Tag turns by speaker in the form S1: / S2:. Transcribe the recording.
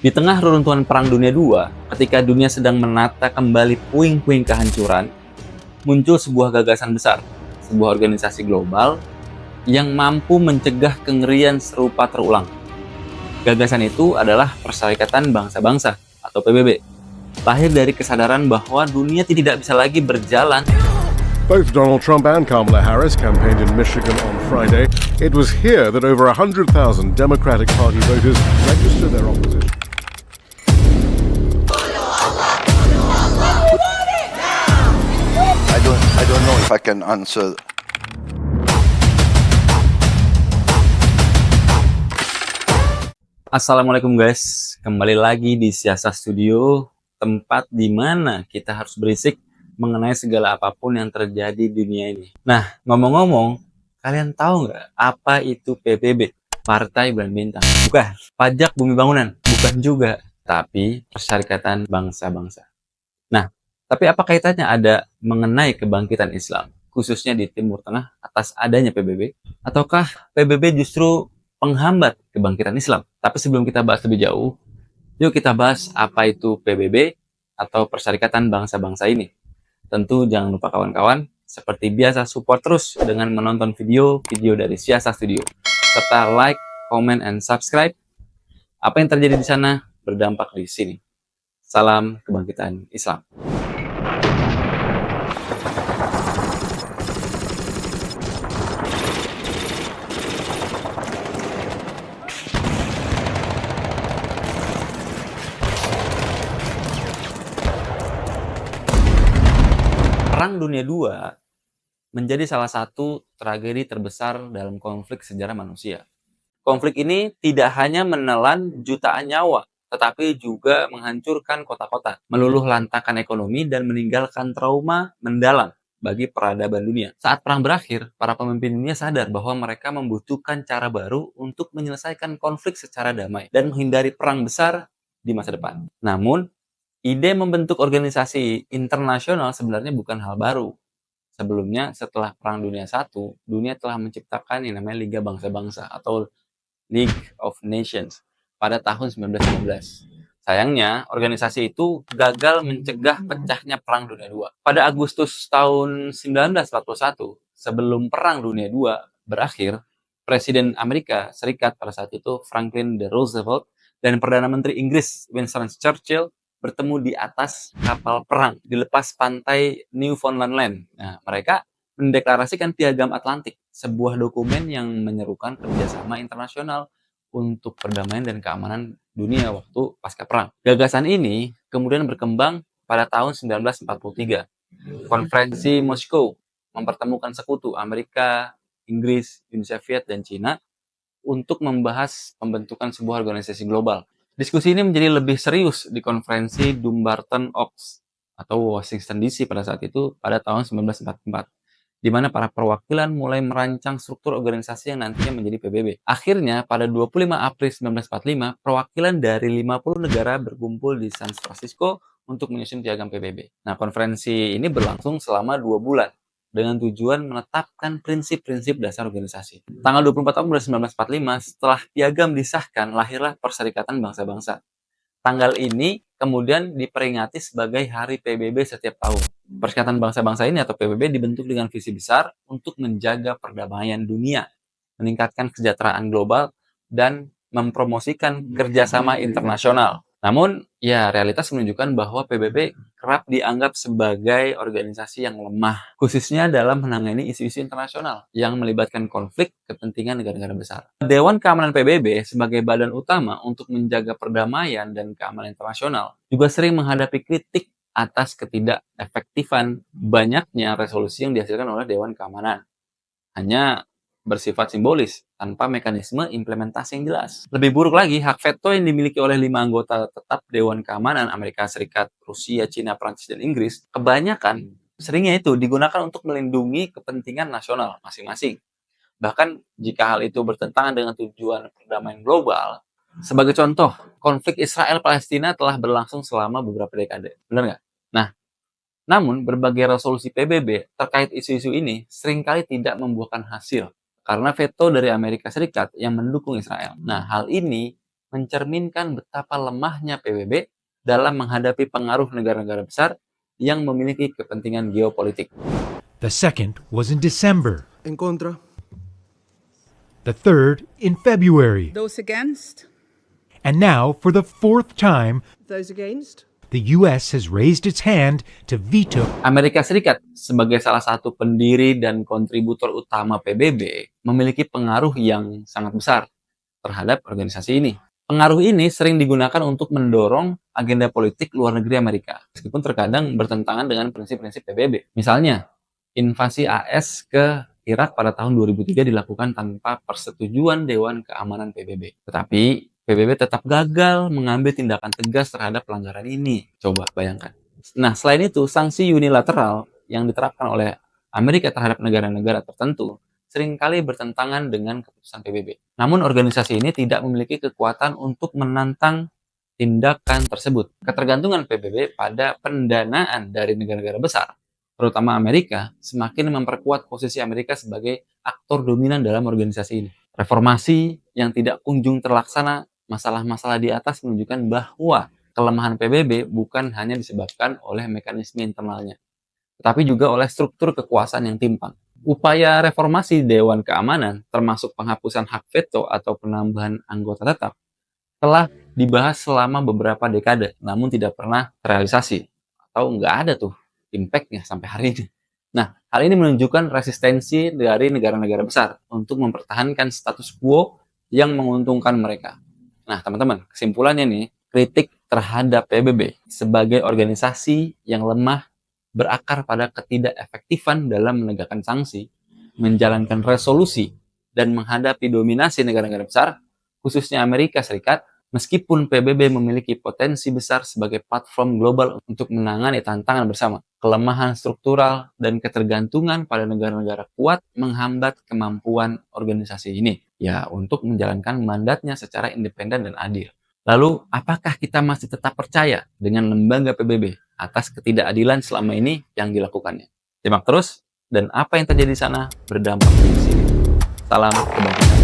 S1: Di tengah reruntuhan Perang Dunia II, ketika dunia sedang menata kembali puing-puing kehancuran, muncul sebuah gagasan besar, sebuah organisasi global yang mampu mencegah kengerian serupa terulang. Gagasan itu adalah Perserikatan Bangsa-Bangsa atau PBB, lahir dari kesadaran bahwa dunia tidak bisa lagi berjalan.
S2: Both Donald Trump and Kamala Harris campaigned in Michigan on Friday. It was here that over 100,000 Democratic Party voters registered their opposition.
S3: I don't know if I can answer.
S1: Assalamualaikum guys, kembali lagi di Siasa Studio, tempat di mana kita harus berisik mengenai segala apapun yang terjadi di dunia ini. Nah, ngomong-ngomong, kalian tahu nggak apa itu PBB? Partai Bulan Bintang. Bukan. Pajak Bumi Bangunan. Bukan juga. Tapi Perserikatan Bangsa-Bangsa. Nah, tapi apa kaitannya ada mengenai kebangkitan Islam, khususnya di Timur Tengah atas adanya PBB? Ataukah PBB justru penghambat kebangkitan Islam? Tapi sebelum kita bahas lebih jauh, yuk kita bahas apa itu PBB atau Perserikatan Bangsa-Bangsa ini. Tentu jangan lupa kawan-kawan, seperti biasa support terus dengan menonton video-video dari Siasa Studio, serta like, comment, and subscribe. Apa yang terjadi di sana berdampak di sini. Salam kebangkitan Islam. Perang Dunia II menjadi salah satu tragedi terbesar dalam konflik sejarah manusia. Konflik ini tidak hanya menelan jutaan nyawa, tetapi juga menghancurkan kota-kota, meluluh lantakan ekonomi, dan meninggalkan trauma mendalam bagi peradaban dunia. Saat perang berakhir, para pemimpin dunia sadar bahwa mereka membutuhkan cara baru untuk menyelesaikan konflik secara damai dan menghindari perang besar di masa depan. Namun, ide membentuk organisasi internasional sebenarnya bukan hal baru. Sebelumnya, setelah Perang Dunia I, dunia telah menciptakan yang namanya Liga Bangsa-Bangsa atau League of Nations pada tahun 1915. Sayangnya, organisasi itu gagal mencegah pecahnya Perang Dunia II. Pada Agustus tahun 1941, sebelum Perang Dunia II berakhir, Presiden Amerika Serikat pada saat itu, Franklin D. Roosevelt, dan Perdana Menteri Inggris, Winston Churchill, bertemu di atas kapal perang di lepas pantai Newfoundland Land. Nah, mereka mendeklarasikan Piagam Atlantik, sebuah dokumen yang menyerukan kerjasama internasional untuk perdamaian dan keamanan dunia waktu pasca perang. Gagasan ini kemudian berkembang pada tahun 1943. Konferensi Moskow mempertemukan sekutu Amerika, Inggris, Uni Soviet, dan Cina untuk membahas pembentukan sebuah organisasi global. Diskusi ini menjadi lebih serius di konferensi Dumbarton Oaks atau Washington DC pada saat itu pada tahun 1944, di mana para perwakilan mulai merancang struktur organisasi yang nantinya menjadi PBB. Akhirnya, pada 25 April 1945, perwakilan dari 50 negara berkumpul di San Francisco untuk menyusun piagam PBB. Nah, konferensi ini berlangsung selama 2 bulan dengan tujuan menetapkan prinsip-prinsip dasar organisasi. Tanggal 24 Oktober 1945, setelah piagam disahkan, lahirlah Perserikatan Bangsa-Bangsa. Tanggal ini kemudian diperingati sebagai Hari PBB setiap tahun. Perserikatan Bangsa-Bangsa ini atau PBB dibentuk dengan visi besar untuk menjaga perdamaian dunia, meningkatkan kesejahteraan global, dan mempromosikan kerjasama internasional. Namun, ya realitas menunjukkan bahwa PBB kerap dianggap sebagai organisasi yang lemah, khususnya dalam menangani isu-isu internasional yang melibatkan konflik kepentingan negara-negara besar. Dewan Keamanan PBB sebagai badan utama untuk menjaga perdamaian dan keamanan internasional juga sering menghadapi kritik atas ketidakefektifan banyaknya resolusi yang dihasilkan oleh Dewan Keamanan. Hanya bersifat simbolis, tanpa mekanisme implementasi yang jelas. Lebih buruk lagi, hak veto yang dimiliki oleh 5 anggota tetap Dewan Keamanan Amerika Serikat, Rusia, Cina, Prancis, dan Inggris, kebanyakan seringnya itu digunakan untuk melindungi kepentingan nasional masing-masing. Bahkan jika hal itu bertentangan dengan tujuan perdamaian global, sebagai contoh, konflik Israel-Palestina telah berlangsung selama beberapa dekade. Benar nggak? Nah, namun berbagai resolusi PBB terkait isu-isu ini seringkali tidak membuahkan hasil karena veto dari Amerika Serikat yang mendukung Israel. Nah, hal ini mencerminkan betapa lemahnya PBB dalam menghadapi pengaruh negara-negara besar yang memiliki kepentingan geopolitik.
S4: The second was in December.
S5: En contra.
S4: The third in February.
S6: Those against?
S4: And now, for the fourth time,
S5: Those against?
S4: the U.S. has raised its hand to veto
S1: Amerika Serikat sebagai salah satu pendiri dan kontributor utama PBB memiliki pengaruh yang sangat besar terhadap organisasi ini. Pengaruh ini sering digunakan untuk mendorong agenda politik luar negeri Amerika, meskipun terkadang bertentangan dengan prinsip-prinsip PBB. Misalnya, invasi AS ke Irak pada tahun 2003 dilakukan tanpa persetujuan Dewan Keamanan PBB. Tetapi, PBB tetap gagal mengambil tindakan tegas terhadap pelanggaran ini. Coba bayangkan. Nah, selain itu, sanksi unilateral yang diterapkan oleh Amerika terhadap negara-negara tertentu seringkali bertentangan dengan keputusan PBB. Namun organisasi ini tidak memiliki kekuatan untuk menantang tindakan tersebut. Ketergantungan PBB pada pendanaan dari negara-negara besar, terutama Amerika, semakin memperkuat posisi Amerika sebagai aktor dominan dalam organisasi ini. Reformasi yang tidak kunjung terlaksana, masalah-masalah di atas menunjukkan bahwa kelemahan PBB bukan hanya disebabkan oleh mekanisme internalnya, tetapi juga oleh struktur kekuasaan yang timpang. Upaya reformasi Dewan Keamanan, termasuk penghapusan hak veto atau penambahan anggota tetap, telah dibahas selama beberapa dekade, namun tidak pernah terrealisasi, atau nggak ada tuh impact-nya sampai hari ini. Nah, hal ini menunjukkan resistensi dari negara-negara besar untuk mempertahankan status quo yang menguntungkan mereka. Nah, teman-teman, kesimpulannya nih, kritik terhadap PBB sebagai organisasi yang lemah berakar pada ketidakefektifan dalam menegakkan sanksi, menjalankan resolusi, dan menghadapi dominasi negara-negara besar, khususnya Amerika Serikat, meskipun PBB memiliki potensi besar sebagai platform global untuk menangani tantangan bersama. Kelemahan struktural dan ketergantungan pada negara-negara kuat menghambat kemampuan organisasi ini, ya, untuk menjalankan mandatnya secara independen dan adil. Lalu, apakah kita masih tetap percaya dengan lembaga PBB atas ketidakadilan selama ini yang dilakukannya? Simak terus, dan apa yang terjadi di sana berdampak di sini. Salam kebangkitan.